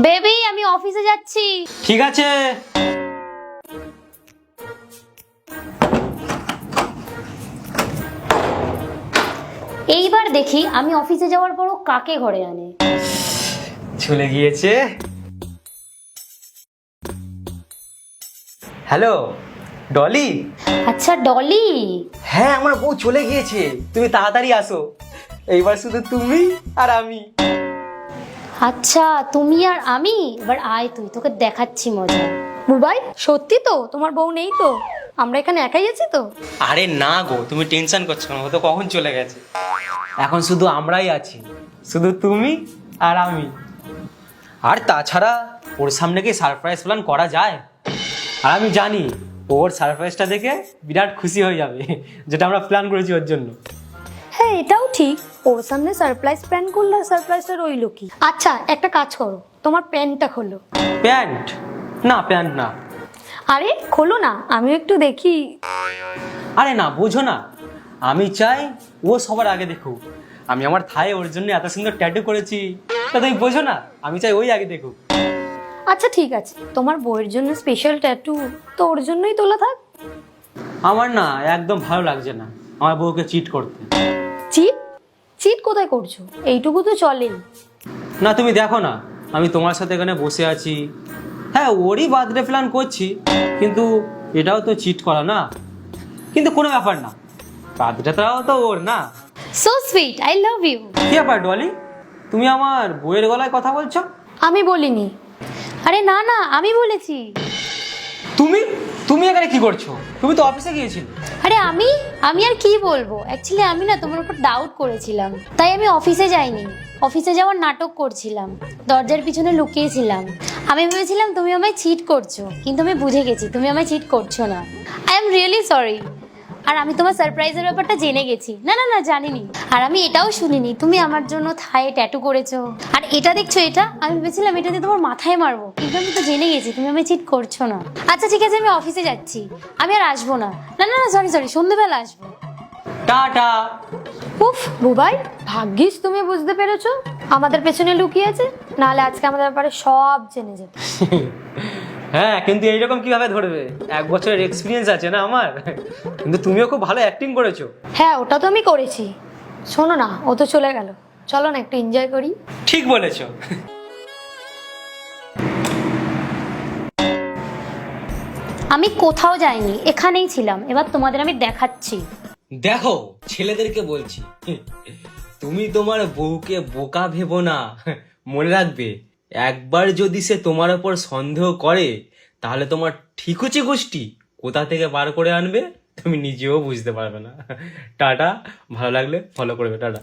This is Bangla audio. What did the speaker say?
বেবি আমি অফিসে যাচ্ছি। ঠিক আছে। এইবার দেখি আমি অফিসে যাওয়ার পরও কাকে ঘরে আনে। চলে গিয়েছে। হ্যালো ডলি। আচ্ছা ডলি। হ্যাঁ আমার বউ চলে গিয়েছে, তুমি তাড়াতাড়ি আসো। এইবার শুধু তুমি আর আমি। আচ্ছা তুমি আর আমি, এবার আয় তুই, তোকে দেখাচ্ছি মজা। বুবাই সত্যি তো তোমার বউ নেই তো? আমরা এখানে একাই আছি তো? আরে না গো, তুমি টেনশন করছো না, ও তো কখন চলে গেছে। এখন শুধু আমরাই আছি, শুধু তুমি আর আমি। আর তাছাড়া ওর সামনে কি সারপ্রাইজ প্ল্যান করা যায়? আর আমি জানি ওর সারপ্রাইজটা দেখে বিরাট খুশি হয়ে যাবে, যেটা আমরা প্ল্যান করেছি ওর জন্য। হ্যাঁ এটাও ঠিক, ওর সামনে সারপ্রাইজ প্ল্যান করলে সারপ্রাইজটা রইলো কি। আচ্ছা একটা কাজ করো, তোমার প্যান্টটা খোলো। প্যান্ট? না প্যান্ট না। আরে খোলো না, আমিও একটু দেখি। আরে না, বোঝো না, আমি চাই ও সবার আগে দেখুক। আমি আমার থায়ে ওর জন্য এত সুন্দর ট্যাটু করেছি, তা তুমি বোঝো না, আমি চাই ওই আগে দেখুক। আচ্ছা ঠিক আছে, তোমার বউয়ের জন্য স্পেশাল ট্যাটু তো ওর জন্যই তোলা থাক। আমার না একদম ভালো লাগছে না আমার বউকে চিট করতে। চিট? চিট কোথায় করছো? এইটুকু তো চলেই। না তুমি দেখো না, আমি তোমার সাথে এখানে বসে আছি, হ্যাঁ ওরই বার্থডে প্ল্যান করছি, কিন্তু এটাও তো চিট করা না। কিন্তু কোনো ব্যাপার না, বার্থডেটাও তো ওর না। So sweet, I love you. কি ব্যাপার ডলি, তুমি আমার বউয়ের গলায় কথা বলছো? আমি বলিনি। আরে না না, আমি বলেছি। তুমি তুমি এখানে কি করছো? তুমি তো অফিসে গিয়েছিলে। আরে আমি আমি আর কি বলবো, অ্যাকচুয়ালি আমি না তোমার উপর ডাউট করেছিলাম, তাই আমি অফিসে যাইনি। অফিসে যাওয়ার নাটক করছিলাম, দরজার পিছনে লুকিয়েছিলাম। আমি ভেবেছিলাম তুমি আমায় চিট করছো, কিন্তু আমি বুঝে গেছি তুমি আমায় চিট করছো না। I am really sorry. আর আমি তোমার সারপ্রাইজের ব্যাপারটা জেনে গেছি। না না না, জানিনি। আর আমি এটাও শুনিনি তুমি আমার জন্য থায়ে ট্যাটু করেছো। আর এটা দেখছো, এটা আমি ভেবেছিলাম এটা দিয়ে তোমার মাথায় মারবো, কিন্তু আমি তো জেনে গেছি তুমি আমায় চিট করছো না। আচ্ছা ঠিক আছে, আমি অফিসে যাচ্ছি, আমি আর আসবো না। না না না, সরি সরি, সন্ধ্যেবেলা আসবো। টাটা। উফ বুবাই, ভাগ্যিস তুমি বুঝতে পেরেছো আমাদের পেছনে লুকিয়ে আছে, নাহলে আজকে আমাদের ব্যাপারে সব জেনে যেত। হ্যাঁ কিন্তু এইরকম কিভাবে ধরবে, 1 বছরের এক্সপিরিয়েন্স আছে না আমার। কিন্তু তুমিও খুব ভালো অ্যাক্টিং করেছো। হ্যাঁ ওটা তো আমি করেছি। শোনো না, ও তো চলে গেল, চলো না একটু এনজয় করি। ঠিক বলেছো। আমি কোথাও যাইনি, এখানেই ছিলাম, এবার তোমাদের আমি দেখাচ্ছি। দেখো ছেলেদেরকে বলছি, তুমি তোমার বউকে বোকা ভেবো না। মনে রাখবে, একবার যদি সে তোমার ওপর সন্দেহ করে, তাহলে তোমার ঠিকুচি গোষ্ঠী কোথা থেকে বার করে আনবে তুমি নিজেও বুঝতে পারবে না। টাটা, ভালো লাগলে ফলো করবে, টাটা।